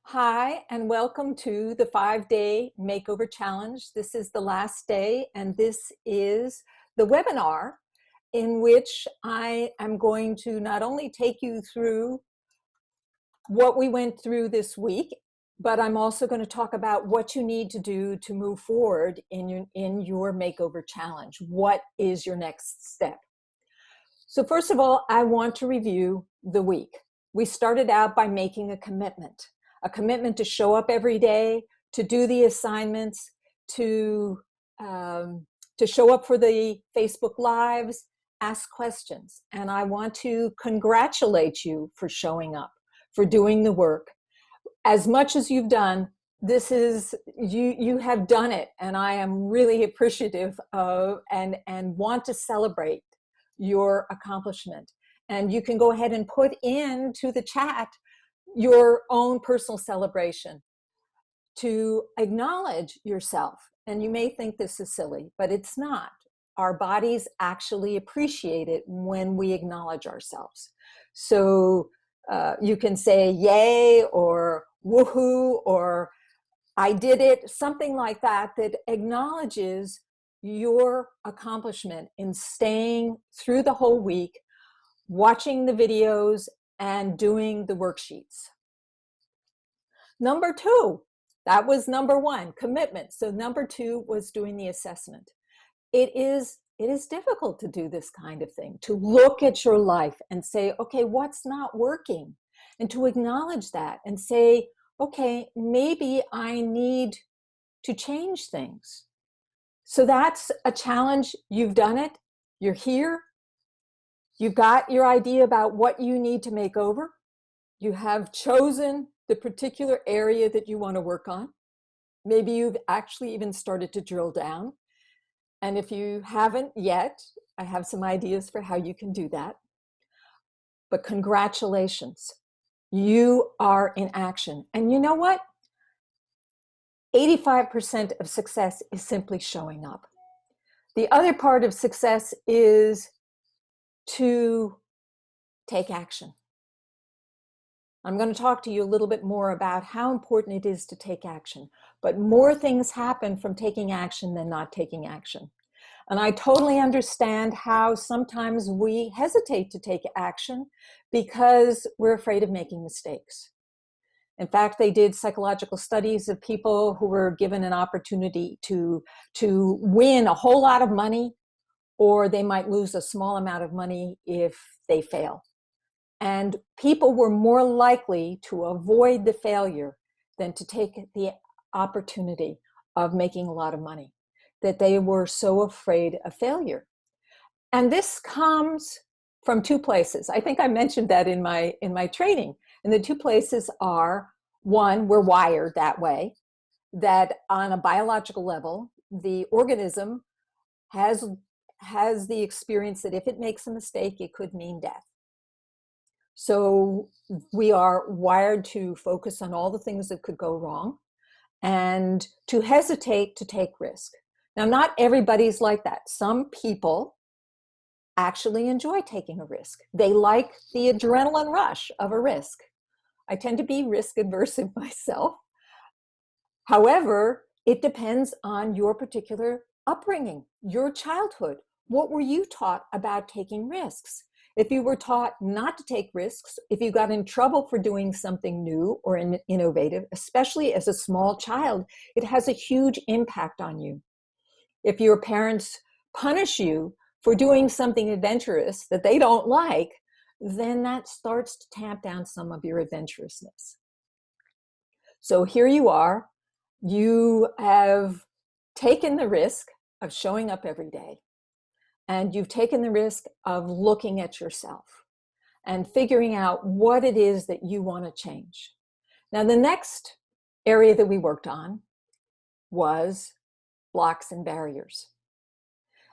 Hi, and welcome to the 5-day Makeover Challenge. This is the last day, and this is the webinar in which I am going to not only take you through what we went through this week, but I'm also going to talk about what you need to do to move forward in your Makeover Challenge. What is your next step? So first of all, I want to review the week. We started out by making a commitment to show up every day, to do the assignments, to show up for the Facebook Lives, ask questions. And I want to congratulate you for showing up, for doing the work. As much as you've done, you have done it, and I am really appreciative of and want to celebrate your accomplishment. And you can go ahead and put into the chat your own personal celebration to acknowledge yourself. And you may think this is silly, but it's not. Our bodies actually appreciate it when we acknowledge ourselves. So you can say yay or woohoo or I did it, something like that, that acknowledges your accomplishment in staying through the whole week, watching the videos, and doing the worksheets. Number two, that was number one, commitment. So number two was doing the assessment. It is difficult to do this kind of thing, to look at your life and say, okay, what's not working? And to acknowledge that and say, okay, maybe I need to change things. So that's a challenge. You've done it. You're here. You've got your idea about what you need to make over. You have chosen the particular area that you want to work on. Maybe you've actually even started to drill down. And if you haven't yet, I have some ideas for how you can do that. But congratulations, you are in action. And you know what? 85% of success is simply showing up. The other part of success is to take action. I'm going to talk to you a little bit more about how important it is to take action, but more things happen from taking action than not taking action. And I totally understand how sometimes we hesitate to take action because we're afraid of making mistakes. In fact, they did psychological studies of people who were given an opportunity to win a whole lot of money, or they might lose a small amount of money if they fail. And people were more likely to avoid the failure than to take the opportunity of making a lot of money, that they were so afraid of failure. And this comes from two places. I think I mentioned that in my training. And the two places are, one, we're wired that way, that on a biological level, the organism has the experience that if it makes a mistake, it could mean death. So we are wired to focus on all the things that could go wrong and to hesitate to take risk. Now, not everybody's like that. Some people actually enjoy taking a risk. They like the adrenaline rush of a risk. I tend to be risk averse myself. However, it depends on your particular upbringing, your childhood. What were you taught about taking risks? If you were taught not to take risks, if you got in trouble for doing something new or innovative, especially as a small child, it has a huge impact on you. If your parents punish you for doing something adventurous that they don't like, then that starts to tamp down some of your adventurousness. So here you are, you have taken the risk of showing up every day. And you've taken the risk of looking at yourself and figuring out what it is that you want to change. Now, the next area that we worked on was blocks and barriers.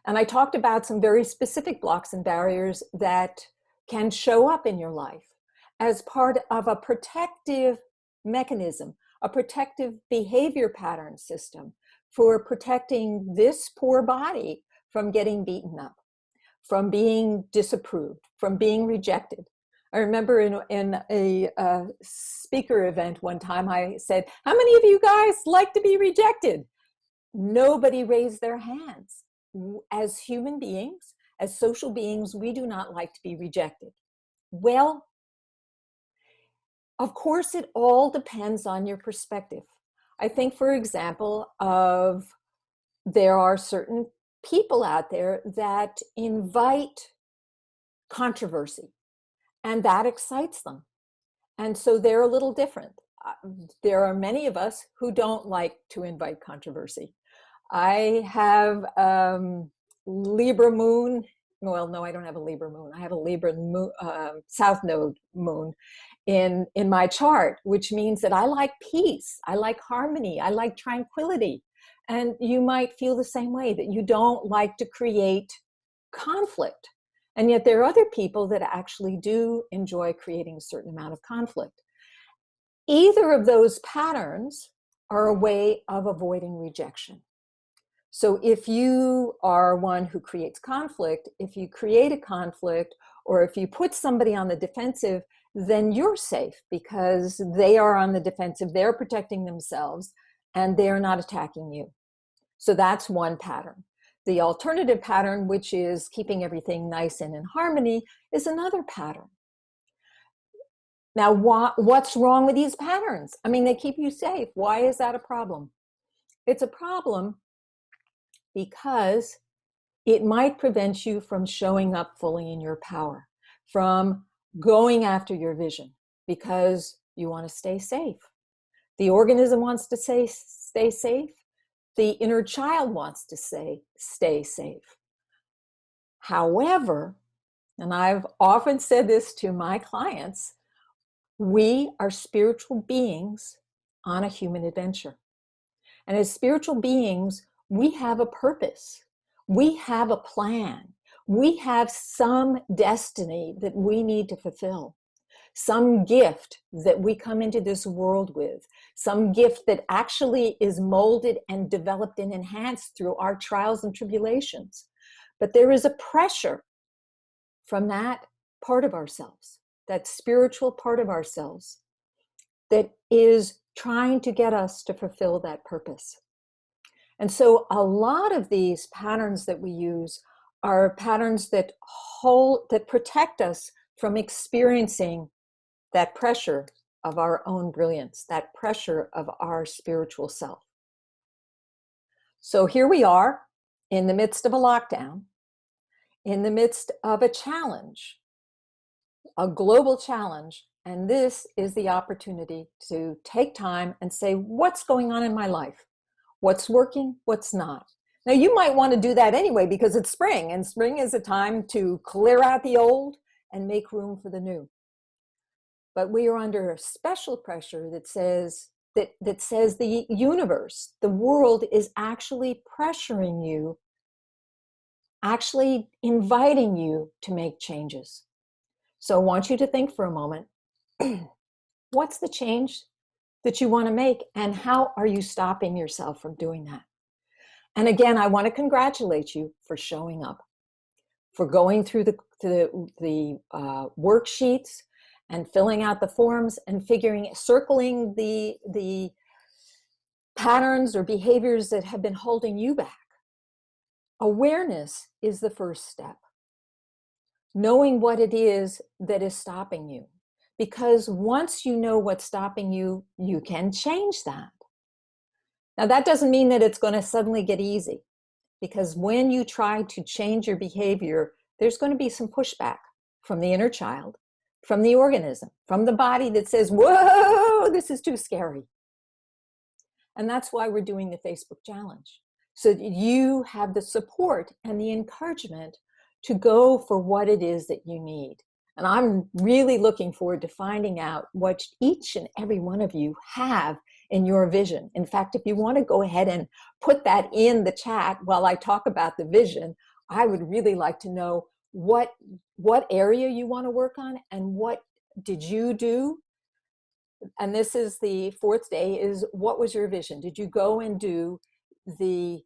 And I talked about some very specific blocks and barriers that can show up in your life as part of a protective mechanism, a protective behavior pattern system for protecting this poor body from getting beaten up, from being disapproved, from being rejected. I remember in a speaker event one time, I said, how many of you guys like to be rejected? Nobody raised their hands. As human beings, as social beings, we do not like to be rejected. Well, of course, it all depends on your perspective. I think, for example, there are certain people out there that invite controversy, and that excites them. And so they're a little different. There are many of us who don't like to invite controversy. I have Libra moon. Well, no, I don't have a Libra moon. I have a Libra moon, South Node moon in my chart, which means that I like peace. I like harmony. I like tranquility. And you might feel the same way, that you don't like to create conflict. And yet there are other people that actually do enjoy creating a certain amount of conflict. Either of those patterns are a way of avoiding rejection. So if you are one who creates conflict, if you create a conflict, or if you put somebody on the defensive, then you're safe because they are on the defensive, they're protecting themselves, and they're not attacking you. So that's one pattern. The alternative pattern, which is keeping everything nice and in harmony, is another pattern. Now, what's wrong with these patterns? I mean, they keep you safe. Why is that a problem? It's a problem because it might prevent you from showing up fully in your power, from going after your vision, because you want to stay safe. The organism wants to stay safe. The inner child wants to stay safe. However, and I've often said this to my clients, we are spiritual beings on a human adventure. And as spiritual beings, we have a purpose. We have a plan. We have some destiny that we need to fulfill, some gift that we come into this world with, some gift that actually is molded and developed and enhanced through our trials and tribulations. But there is a pressure from that part of ourselves, that spiritual part of ourselves, that is trying to get us to fulfill that purpose. And so a lot of these patterns that we use are patterns that protect us from experiencing that pressure of our own brilliance, that pressure of our spiritual self. So here we are in the midst of a lockdown, in the midst of a challenge, a global challenge. And this is the opportunity to take time and say, what's going on in my life? What's working? What's not? Now, you might want to do that anyway because it's spring, and spring is a time to clear out the old and make room for the new. But we are under a special pressure that says the universe, the world is actually pressuring you, actually inviting you to make changes. So I want you to think for a moment, what's the change that you want to make, and how are you stopping yourself from doing that? And again, I want to congratulate you for showing up, for going through the worksheets and filling out the forms and circling the patterns or behaviors that have been holding you back. Awareness is the first step. Knowing what it is that is stopping you. Because once you know what's stopping you, you can change that. Now, that doesn't mean that it's going to suddenly get easy, because when you try to change your behavior, there's going to be some pushback from the inner child, from the organism, from the body that says, whoa, this is too scary. And that's why we're doing the Facebook challenge, so that you have the support and the encouragement to go for what it is that you need. And I'm really looking forward to finding out what each and every one of you have in your vision. In fact, if you want to go ahead and put that in the chat while I talk about the vision, I would really like to know what area you want to work on and what did you do. And this is the fourth day, is what was your vision? Did you go and do the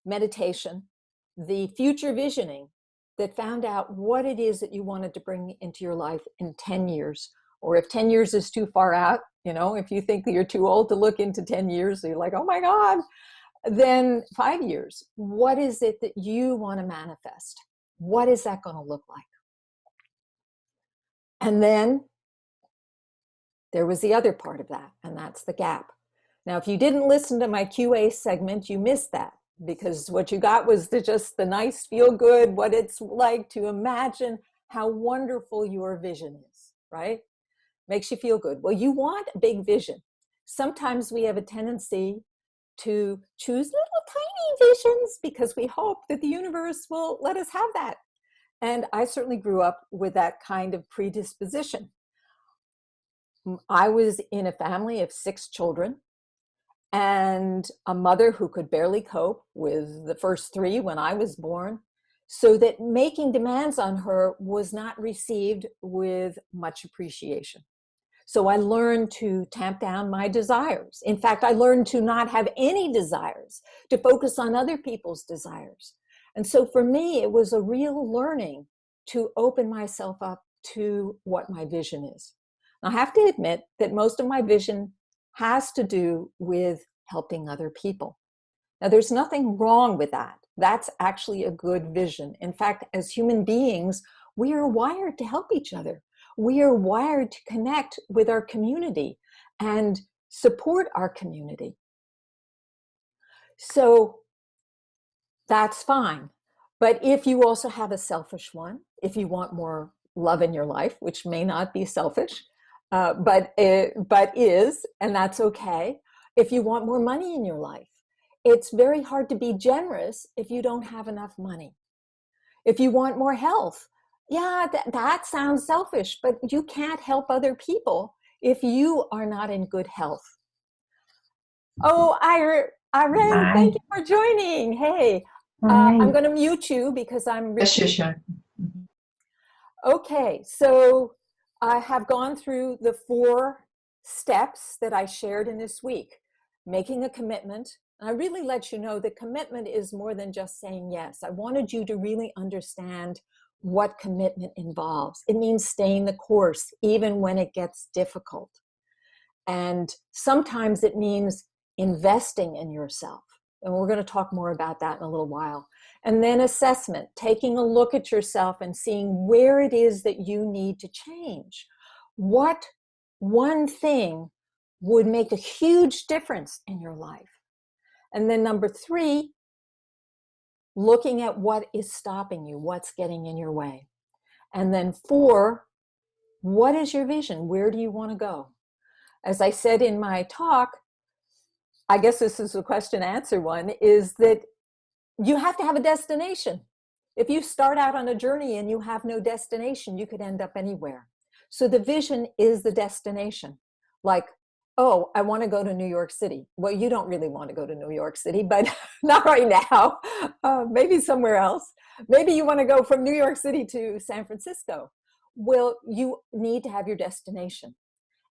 meditation, the future visioning, that found out what it is that you wanted to bring into your life in 10 years. Or if 10 years is too far out, if you think that you're too old to look into 10 years, so you're like, oh my God, then 5 years. What is it that you want to manifest? What is that going to look like? And then there was the other part of that, and that's the gap. Now, if you didn't listen to my QA segment, you missed that, because what you got was just the nice feel good, what it's like to imagine how wonderful your vision is, right? Makes you feel good. Well, you want a big vision. Sometimes we have a tendency to choose little tiny visions because we hope that the universe will let us have that. And I certainly grew up with that kind of predisposition. I was in a family of 6 children and a mother who could barely cope with the first 3 when I was born, so that making demands on her was not received with much appreciation. So I learned to tamp down my desires. In fact, I learned to not have any desires, to focus on other people's desires. And so for me, it was a real learning to open myself up to what my vision is. I have to admit that most of my vision has to do with helping other people. Now, there's nothing wrong with that. That's actually a good vision. In fact, as human beings, we are wired to help each other. We are wired to connect with our community and support our community. So that's fine. But if you also have a selfish one, if you want more love in your life, which may not be selfish, but is, and that's okay. If you want more money in your life, it's very hard to be generous if you don't have enough money. If you want more health, yeah, that sounds selfish, but you can't help other people if you are not in good health. Oh, Irene, Hi. thank you for joining. Hey, I'm Hi. going to mute you because I'm Yes, sure, recording. sure. Okay, so I have gone through the 4 steps that I shared in this week. Making a commitment. I really let you know that commitment is more than just saying yes. I wanted you to really understand what commitment involves. It means staying the course, even when it gets difficult. And sometimes it means investing in yourself. And we're going to talk more about that in a little while. And then assessment, taking a look at yourself and seeing where it is that you need to change. What one thing would make a huge difference in your life? And then number 3, looking at what is stopping you, what's getting in your way. And then 4, what is your vision? Where do you want to go? As I said in my talk, I guess this is a question answer one, is that you have to have a destination. If you start out on a journey and you have no destination, you could end up anywhere. So the vision is the destination. Like, oh, I want to go to New York City. Well, you don't really want to go to New York City, but not right now. Maybe somewhere else. Maybe you want to go from New York City to San Francisco. Well, you need to have your destination.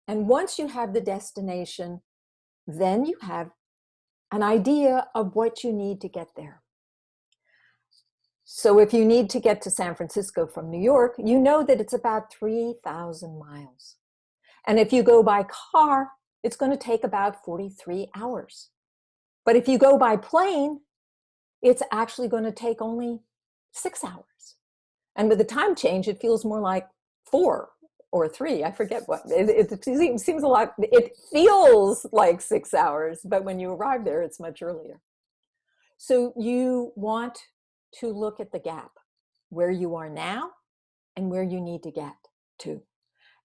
And once you have the destination, then you have an idea of what you need to get there. So if you need to get to San Francisco from New York, you know that it's about 3,000 miles. And if you go by car, it's going to take about 43 hours. But if you go by plane, it's actually going to take only 6 hours. And with the time change, it feels more like 4 or 3. I forget what. It seems a lot. It feels like 6 hours, but when you arrive there, it's much earlier. So you want to look at the gap, where you are now and where you need to get to.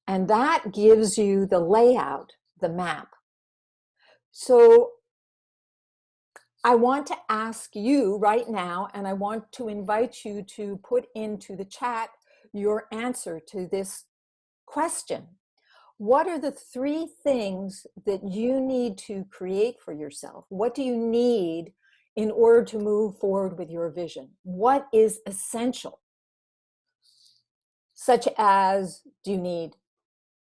And that gives you the layout, the map. So I want to ask you right now, and I want to invite you to put into the chat your answer to this question. What are the 3 things that you need to create for yourself? What do you need in order to move forward with your vision? What is essential? Such as, do you need,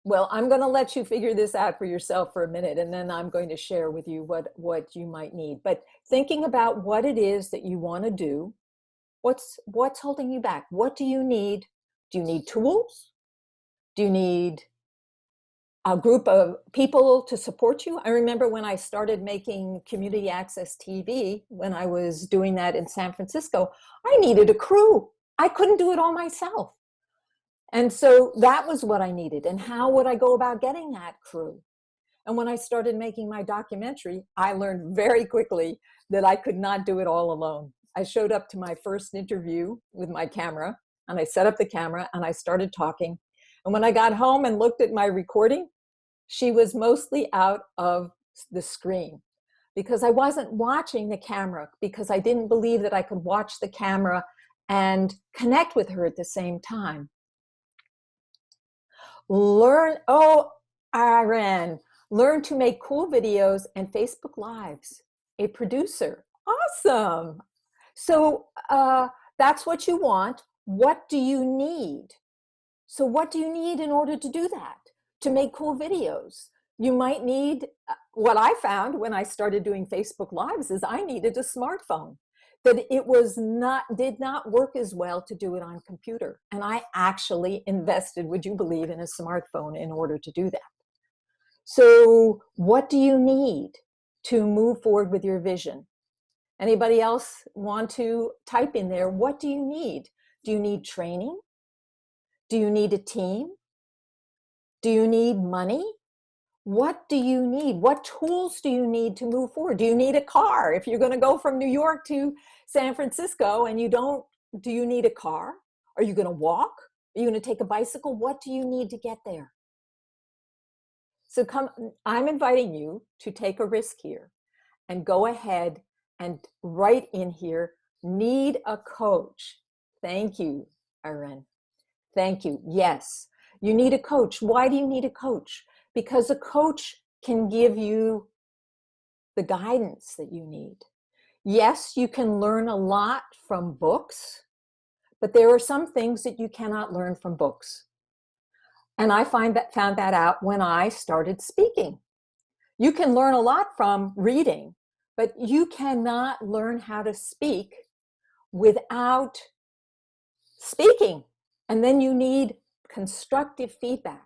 well, I'm going to let you figure this out for yourself for a minute, and then I'm going to share with you what you might need. But thinking about what it is that you want to do, What's holding you back? What do you need? Do you need tools? Do you need a group of people to support you? I remember when I started making community access TV, when I was doing that in San Francisco, I needed a crew. I couldn't do it all myself. And so that was what I needed. And how would I go about getting that crew? And when I started making my documentary, I learned very quickly that I could not do it all alone. I showed up to my first interview with my camera, and I set up the camera and I started talking. And when I got home and looked at my recording, she was mostly out of the screen because I wasn't watching the camera, because I didn't believe that I could watch the camera and connect with her at the same time. Irene, learn to make cool videos and Facebook Lives. A producer. Awesome. So that's what you want. What do you need? So what do you need in order to do that? To make cool videos? You might need, what I found when I started doing Facebook Lives is I needed a smartphone. That it did not work as well to do it on computer. And I actually invested, would you believe, in a smartphone in order to do that. So what do you need to move forward with your vision? Anybody else want to type in there, what do you need? Do you need training? Do you need a team? Do you need money? What do you need? What tools do you need to move forward? Do you need a car? If you're going to go from New York to San Francisco and do you need a car? Are you going to walk? Are you going to take a bicycle? What do you need to get there? So I'm inviting you to take a risk here and go ahead and write in here, need a coach. Thank you, Irene. Thank you. Yes, you need a coach. Why do you need a coach? Because a coach can give you the guidance that you need. Yes, you can learn a lot from books, but there are some things that you cannot learn from books. And I found that out when I started speaking. You can learn a lot from reading, but you cannot learn how to speak without speaking. And then you need constructive feedback.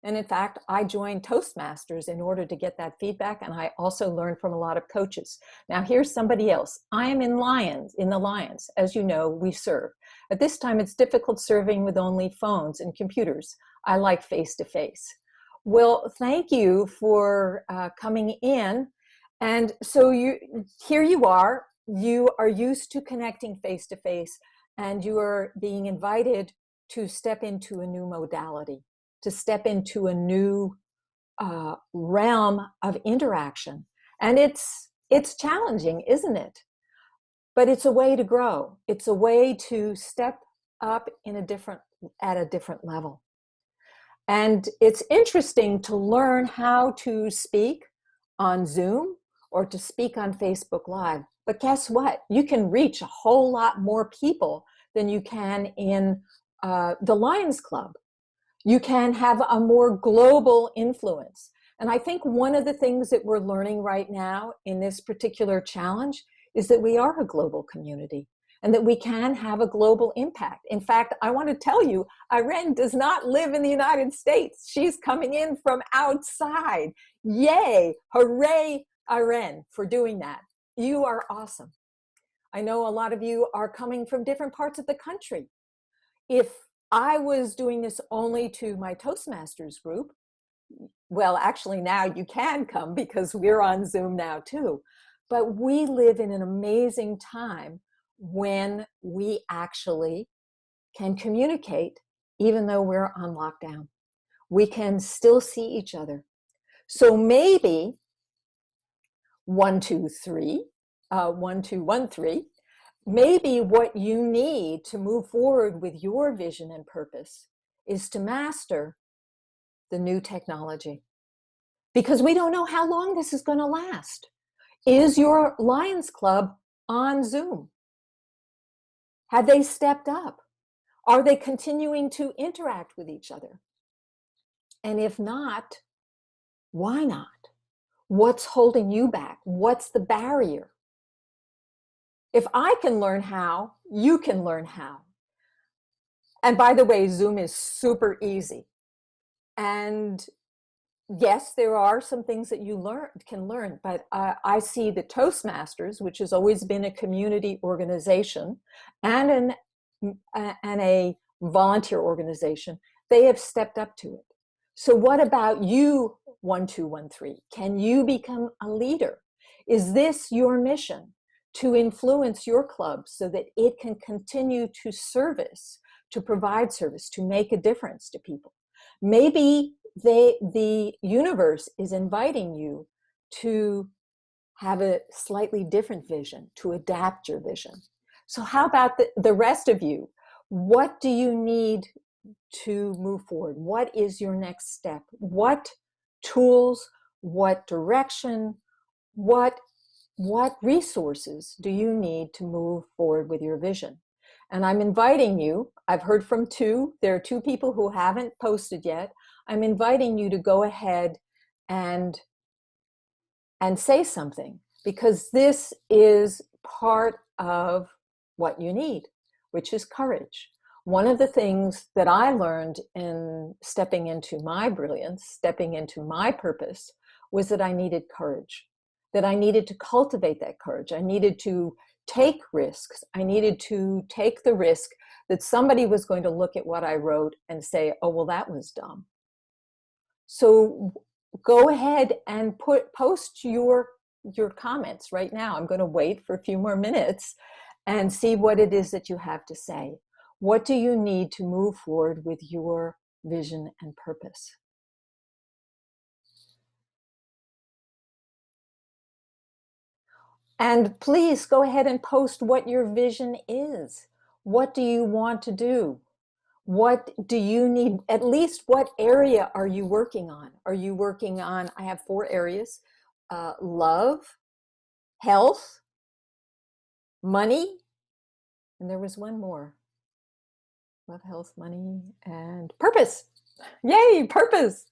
And in fact, I joined Toastmasters in order to get that feedback. And I also learned from a lot of coaches. Now here's somebody else. I am in the Lions. As you know, we serve. At this time, it's difficult serving with only phones and computers. I like face-to-face. Well, thank you for coming in. And so here you are used to connecting face-to-face, and you are being invited to step into a new modality, to step into a new realm of interaction. And it's challenging, isn't it? But it's a way to grow. It's a way to step up at a different level. And it's interesting to learn how to speak on Zoom or to speak on Facebook Live. But guess what? You can reach a whole lot more people than you can in the Lions Club. You can have a more global influence. And I think one of the things that we're learning right now in this particular challenge is that we are a global community and that we can have a global impact. In fact, I want to tell you, Irene does not live in the United States. She's coming in from outside. Yay, hooray, Irene, for doing that. You are awesome. I know a lot of you are coming from different parts of the country. If I was doing this only to my Toastmasters group, well, actually now you can come because we're on Zoom now too. But we live in an amazing time when we actually can communicate even though we're on lockdown. We can still see each other. So maybe 1, 2, 3, 1, 2, 1, 3, maybe what you need to move forward with your vision and purpose is to master the new technology, because we don't know how long this is going to last. Is your Lions Club on Zoom? Have they stepped up? Are they continuing to interact with each other? And if not, why not? What's holding you back? What's the barrier? If I can learn how, you can learn how. And by the way, Zoom is super easy. And yes, there are some things that you can learn, but I see the Toastmasters, which has always been a community organization and a volunteer organization. They have stepped up to it. So what about you, 1213? Can you become a leader? Is this your mission, to influence your club so that it can continue to provide service, to make a difference to people? Maybe the universe is inviting you to have a slightly different vision, to adapt your vision. So how about the rest of you? What do you need to move forward? What is your next step? What tools, what direction, what resources do you need to move forward with your vision? And I'm inviting you, I've heard from there are two people who haven't posted yet. I'm inviting you to go ahead and say something, because this is part of what you need, which is courage. One of the things that I learned in stepping into my brilliance, stepping into my purpose, was that I needed courage, that I needed to cultivate that courage. I needed to take risks. I needed to take the risk that somebody was going to look at what I wrote and say, oh, well, that was dumb. So go ahead and post your comments right now. I'm going to wait for a few more minutes and see what it is that you have to say. What do you need to move forward with your vision and purpose? And please go ahead and post what your vision is. What do you want to do? What do you need? At least what area are you working on? Are you working on, I have 4 areas, love, health, money, and there was one more. Love, health, money, and purpose. Yay, purpose.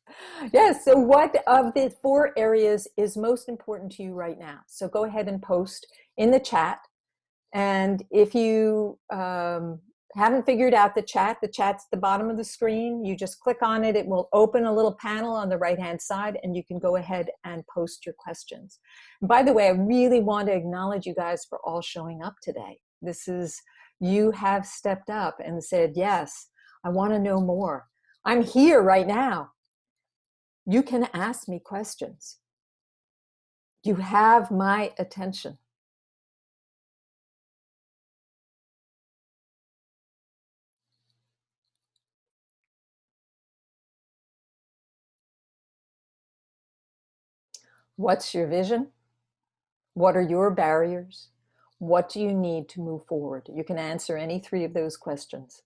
Yes, so what of the 4 areas is most important to you right now? So go ahead and post in the chat. And if you haven't figured out the chat's at the bottom of the screen. You just click on it. It will open a little panel on the right-hand side, and you can go ahead and post your questions. And by the way, I really want to acknowledge you guys for all showing up today. You have stepped up and said, yes, I want to know more. I'm here right now. You can ask me questions. You have my attention. What's your vision? What are your barriers? What do you need to move forward? You can answer any 3 of those questions.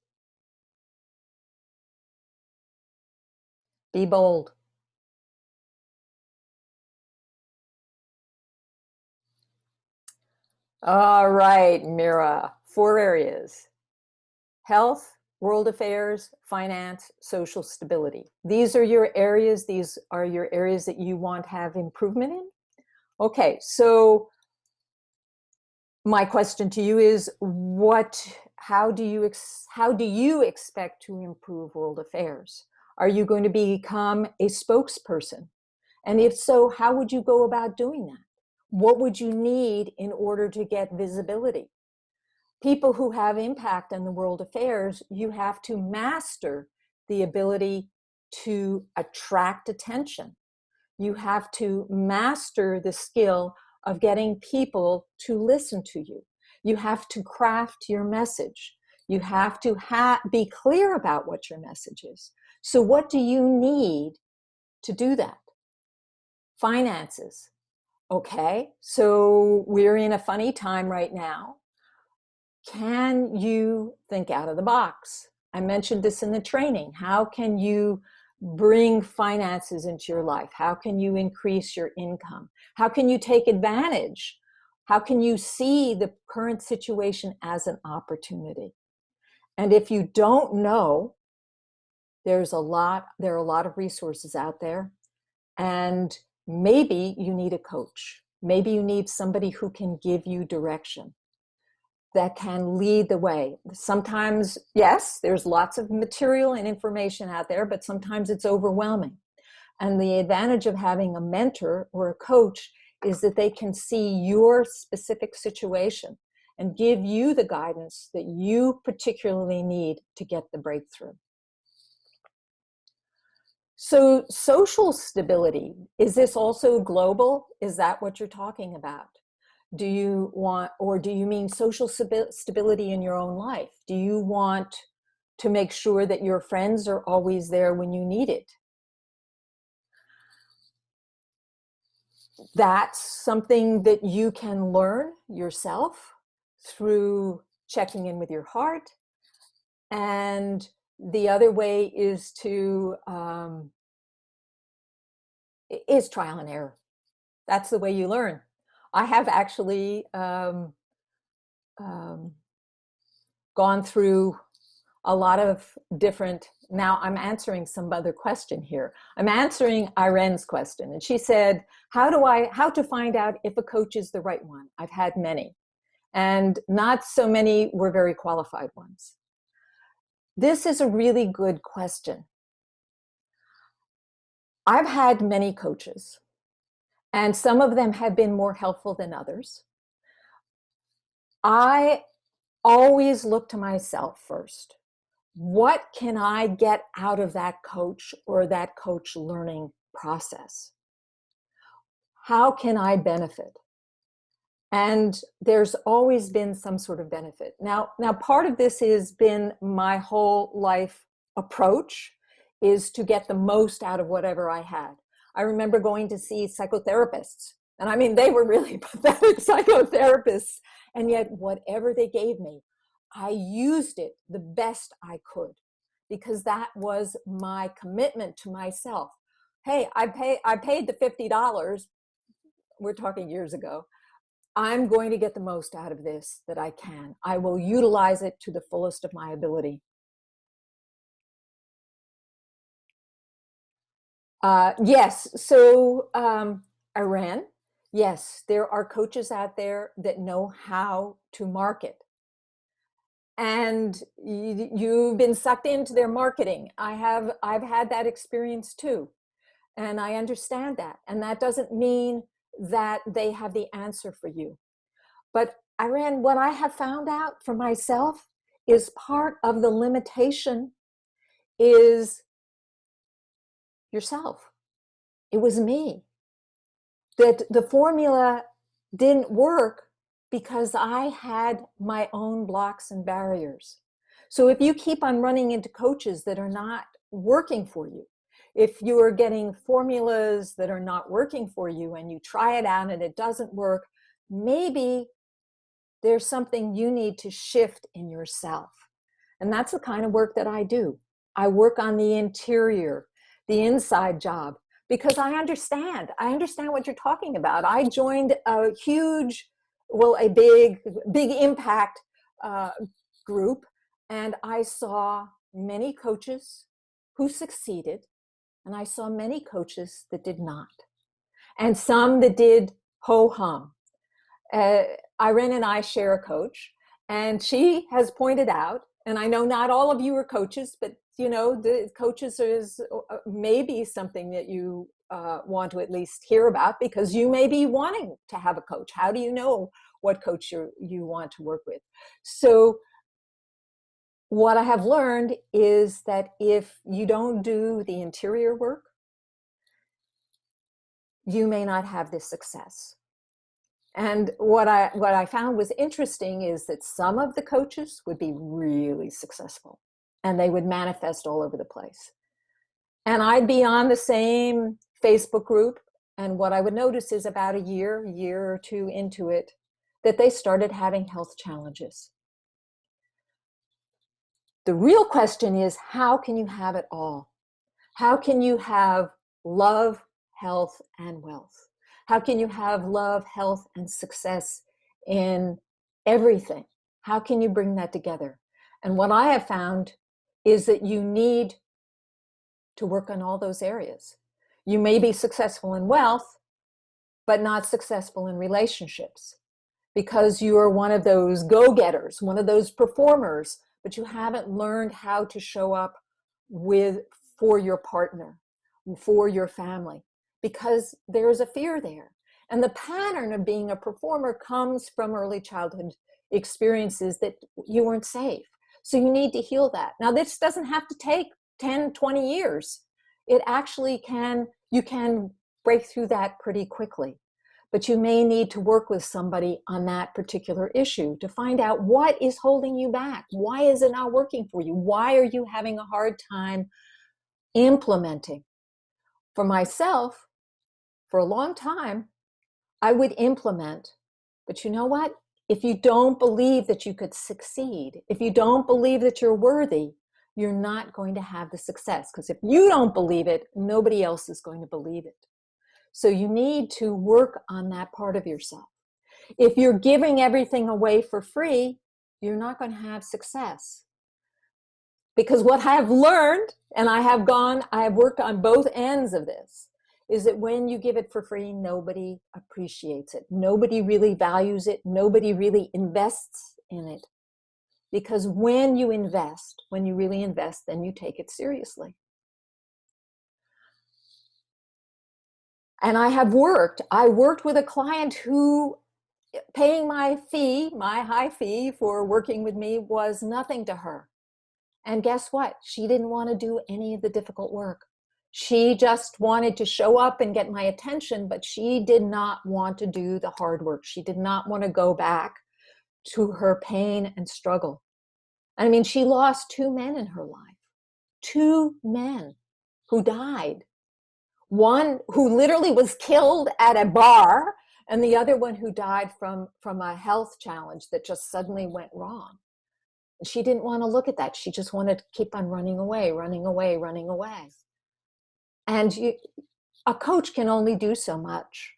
Be bold. All right, Mira, 4 areas: health, world affairs, finance, social stability. These are your areas. These are your areas that you want to have improvement in. Okay, so my question to you is, how do you expect to improve world affairs? Are you going to become a spokesperson? And if so, how would you go about doing that? What would you need in order to get visibility? People who have impact on the world affairs, you have to master the ability to attract attention. You have to master the skill of getting people to listen to you. You have to craft your message. You have to be clear about what your message is. So what do you need to do that? Finances. Okay, so we're in a funny time right now. Can you think out of the box? I mentioned this in the training. How can you bring finances into your life? How can you increase your income? How can you take advantage? How can you see the current situation as an opportunity? And if you don't know, there are a lot of resources out there, and maybe you need a coach. Maybe you need somebody who can give you direction. that can lead the way. Sometimes, yes, there's lots of material and information out there, but sometimes it's overwhelming. And the advantage of having a mentor or a coach is that they can see your specific situation and give you the guidance that you particularly need to get the breakthrough. So social stability, is this also global? Is that what you're talking about? Do you want, or do you mean social stability in your own life? Do you want to make sure that your friends are always there when you need it? That's something that you can learn yourself through checking in with your heart. And the other way is is trial and error. That's the way you learn. I have actually gone through a lot of different, now I'm answering some other question here. I'm answering Irene's question. And she said, how to find out if a coach is the right one? I've had many, and not so many were very qualified ones. This is a really good question. I've had many coaches, and some of them have been more helpful than others. I always look to myself first. What can I get out of that coach or that coach learning process? How can I benefit? And there's always been some sort of benefit. Now part of this has been my whole life approach, is to get the most out of whatever I had. I remember going to see psychotherapists, and I mean, they were really pathetic psychotherapists, and yet whatever they gave me, I used it the best I could, because that was my commitment to myself. Hey, I paid the $50. We're talking years ago. I'm going to get the most out of this that I can. I will utilize it to the fullest of my ability. Yes, so Iran, yes, there are coaches out there that know how to market. And you've been sucked into their marketing. I've had that experience too. And I understand that. And that doesn't mean that they have the answer for you. But Iran, what I have found out for myself is part of the limitation is yourself. It was me. That the formula didn't work because I had my own blocks and barriers. So if you keep on running into coaches that are not working for you, if you are getting formulas that are not working for you and you try it out and it doesn't work, maybe there's something you need to shift in yourself. And that's the kind of work that I do. I work on the interior, the inside job, because I understand what you're talking about. I joined a huge, well, a big impact group, and I saw many coaches who succeeded, and I saw many coaches that did not, and some that did ho-hum. Irene and I share a coach, and she has pointed out, and I know not all of you are coaches, but you know, the coaches is maybe something that you want to at least hear about, because you may be wanting to have a coach. How do you know what coach you want to work with? So what I have learned is that if you don't do the interior work, you may not have this success. And what I found was interesting is that some of the coaches would be really successful and they would manifest all over the place. And I'd be on the same Facebook group, and what I would notice is about a year or two into it, that they started having health challenges. The real question is, how can you have it all? How can you have love, health, and wealth? How can you have love, health, and success in everything? How can you bring that together? And what I have found is that you need to work on all those areas. You may be successful in wealth, but not successful in relationships. because you are one of those go-getters, one of those performers, but you haven't learned how to show up for your partner, for your family, because there's a fear there. And the pattern of being a performer comes from early childhood experiences that you weren't safe. So you need to heal that. Now, this doesn't have to take 10, 20 years. It actually you can break through that pretty quickly. But you may need to work with somebody on that particular issue to find out what is holding you back. Why is it not working for you? Why are you having a hard time implementing? For myself, for a long time, I would implement. But you know what? If you don't believe that you could succeed, if you don't believe that you're worthy, you're not going to have the success. Because if you don't believe it, nobody else is going to believe it. So you need to work on that part of yourself. If you're giving everything away for free, you're not going to have success. Because what I've learned, and I have worked on both ends of this, is that when you give it for free, nobody appreciates it. Nobody really values it. Nobody really invests in it. Because when you really invest, then you take it seriously. And I worked with a client who paying my high fee for working with me was nothing to her. And guess what? She didn't want to do any of the difficult work. She just wanted to show up and get my attention, but she did not want to do the hard work. She did not want to go back to her pain and struggle. I mean, she lost 2 men in her life, 2 men who died. One who literally was killed at a bar, and the other one who died from a health challenge that just suddenly went wrong. She didn't want to look at that. She just wanted to keep on running away. And a coach can only do so much.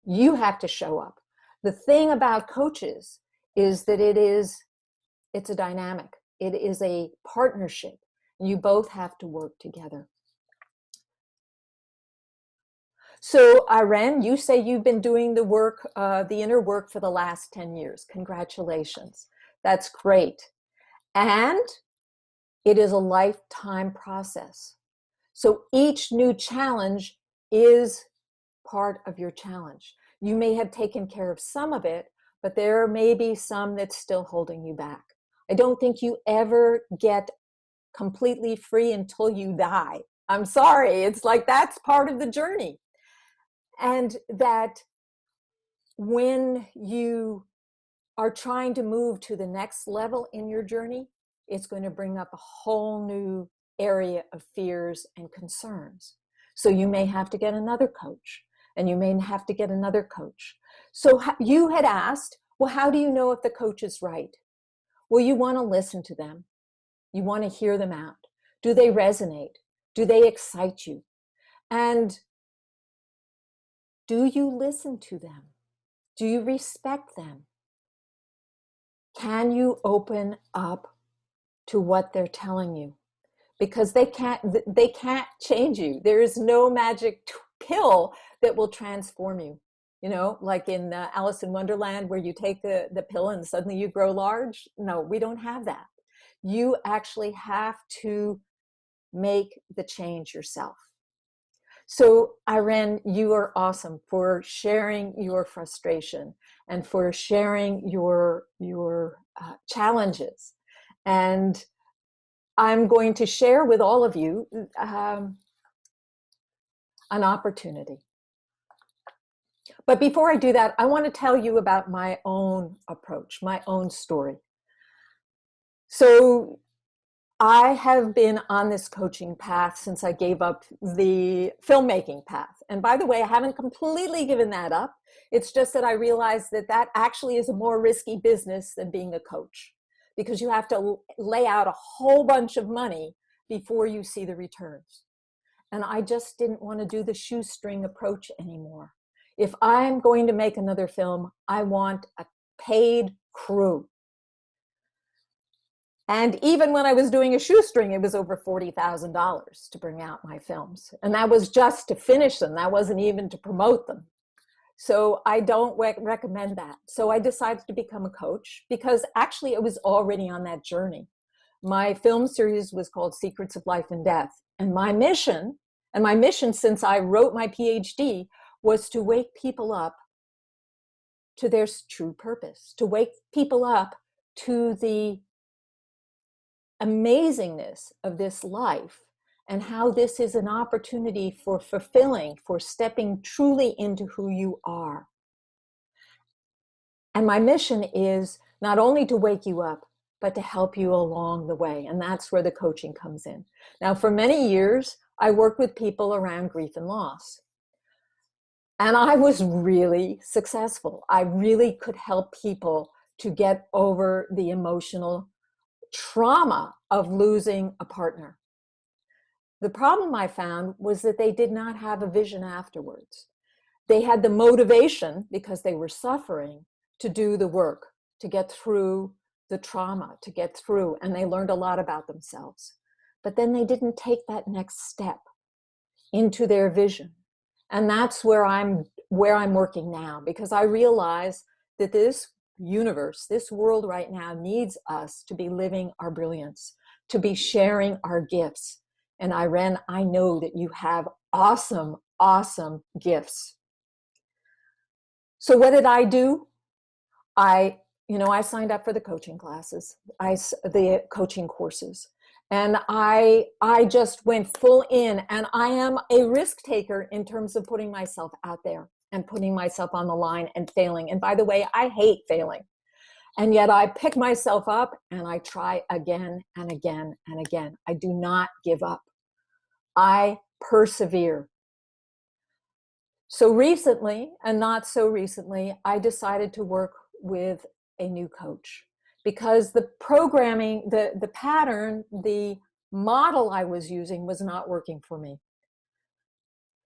You have to show up. The thing about coaches is that it's a dynamic. It is a partnership. You both have to work together. So Irene, you say you've been doing the work, the inner work for the last 10 years. Congratulations. That's great. And it is a lifetime process. So each new challenge is part of your challenge. You may have taken care of some of it, but there may be some that's still holding you back. I don't think you ever get completely free until you die. I'm sorry. It's like that's part of the journey. And that when you are trying to move to the next level in your journey, it's going to bring up a whole new area of fears and concerns. So you may have to get another coach, and you may have to get another coach. So you had asked, well, how do you know if the coach is right? Well, you want to listen to them. You want to hear them out. Do they resonate? Do they excite you? And do you listen to them? Do you respect them? Can you open up to what they're telling you? Because they can't change you. There is no magic pill that will transform you. You know, like in Alice in Wonderland, where you take the pill and suddenly you grow large. No, we don't have that. You actually have to make the change yourself. So Irene, you are awesome for sharing your frustration and for sharing your challenges. And I'm going to share with all of you an opportunity. But before I do that, I want to tell you about my own approach, my own story. So I have been on this coaching path since I gave up the filmmaking path. And by the way, I haven't completely given that up. It's just that I realized that that actually is a more risky business than being a coach, because you have to lay out a whole bunch of money before you see the returns. And I just didn't want to do the shoestring approach anymore. If I'm going to make another film, I want a paid crew. And even when I was doing a shoestring, it was over $40,000 to bring out my films. And that was just to finish them. That wasn't even to promote them. So I don't recommend that. So I decided to become a coach because actually I was already on that journey. My film series was called Secrets of Life and Death. And my mission since I wrote my PhD was to wake people up to their true purpose, to wake people up to the amazingness of this life and how this is an opportunity for fulfilling, for stepping truly into who you are. And my mission is not only to wake you up, but to help you along the way. And that's where the coaching comes in. Now, for many years, I worked with people around grief and loss. And I was really successful. I really could help people to get over the emotional trauma of losing a partner. The problem I found was that they did not have a vision afterwards. They had the motivation because they were suffering to do the work, to get through the trauma, to get through, and they learned a lot about themselves. But then they didn't take that next step into their vision. And that's where I'm working now, because I realize that this universe, this world right now needs us to be living our brilliance, to be sharing our gifts. And Irene, I know that you have awesome, awesome gifts. So what did I do? I signed up for the coaching classes, the coaching courses. And I just went full in, and I am a risk taker in terms of putting myself out there and putting myself on the line and failing. And by the way, I hate failing. And yet I pick myself up and I try again and again and again. I do not give up. I persevere. So recently, and not so recently, I decided to work with a new coach because the programming, the pattern, the model I was using was not working for me.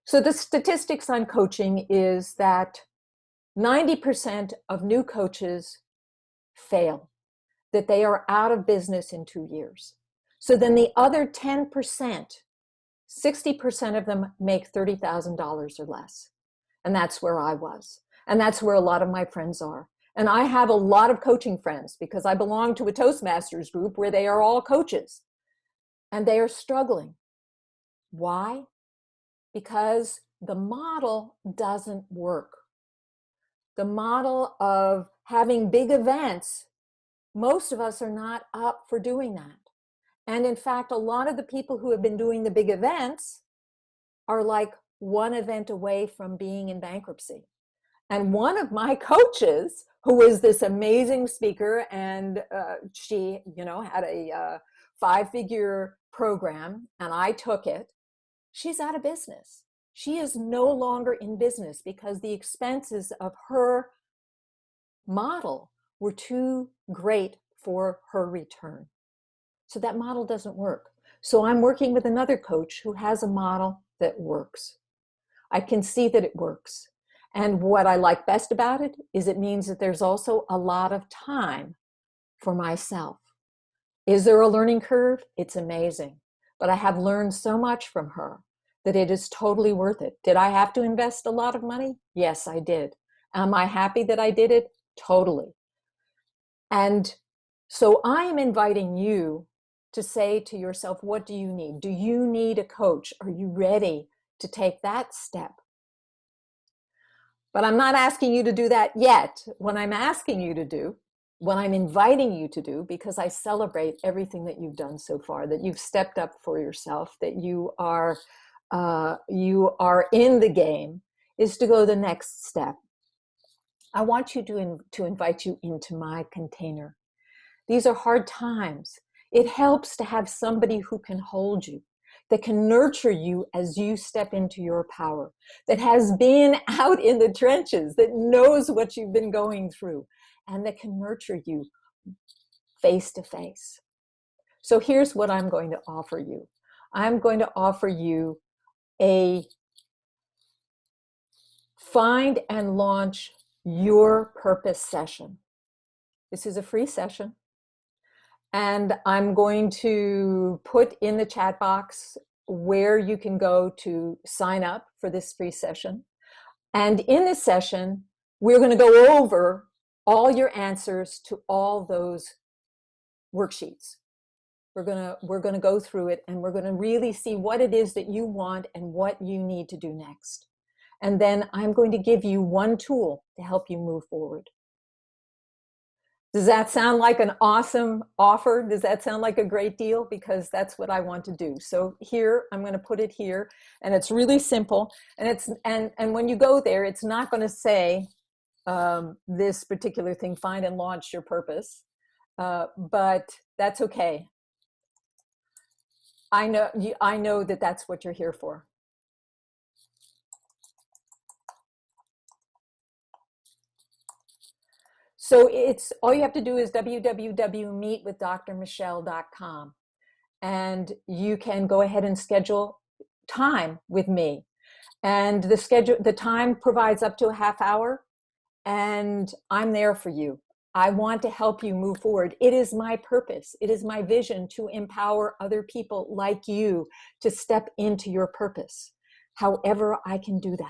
So the statistics on coaching is that 90% of new coaches fail, that they are out of business in 2 years. So then the other 10%, 60% of them make $30,000 or less. And that's where I was. And that's where a lot of my friends are. And I have a lot of coaching friends because I belong to a Toastmasters group where they are all coaches. And they are struggling. Why? Because the model doesn't work. The model of having big events, most of us are not up for doing that. And in fact, a lot of the people who have been doing the big events are like one event away from being in bankruptcy. And one of my coaches, who is this amazing speaker, and she, had a 5-figure program, and I took it, she's out of business. She is no longer in business because the expenses of her model were too great for her return. So that model doesn't work. So I'm working with another coach who has a model that works. I can see that it works. And what I like best about it is it means that there's also a lot of time for myself. Is there a learning curve? It's amazing. But I have learned so much from her that it is totally worth it. Did I have to invest a lot of money? Yes, I did. Am I happy that I did it? Totally. And so I am inviting you to say to yourself, what do you need? Do you need a coach? Are you ready to take that step? But I'm not asking you to do that yet. What I'm asking you to do, what I'm inviting you to do, because I celebrate everything that you've done so far, that you've stepped up for yourself, that you are in the game, is to go the next step. I want you to invite you into my container. These are hard times. It helps to have somebody who can hold you, that can nurture you as you step into your power, that has been out in the trenches, that knows what you've been going through, and that can nurture you face to face. So here's what I'm going to offer you. I'm going to offer you a Find and Launch Your Purpose session. This is a free session. And I'm going to put in the chat box where you can go to sign up for this free session. And in this session, we're going to go over all your answers to all those worksheets. We're going to go through it, and we're going to really see what it is that you want and what you need to do next. And then I'm going to give you one tool to help you move forward. Does that sound like an awesome offer? Does that sound like a great deal? Because that's what I want to do. So here, I'm going to put it here, and it's really simple. And when you go there, it's not going to say this particular thing, find and launch your purpose, but that's okay. I know that that's what you're here for. So it's all you have to do is www.meetwithdrmichelle.com, and you can go ahead and schedule time with me. And the time provides up to a half hour, and I'm there for you. I want to help you move forward. It is my purpose. It is my vision to empower other people like you to step into your purpose. However I can do that.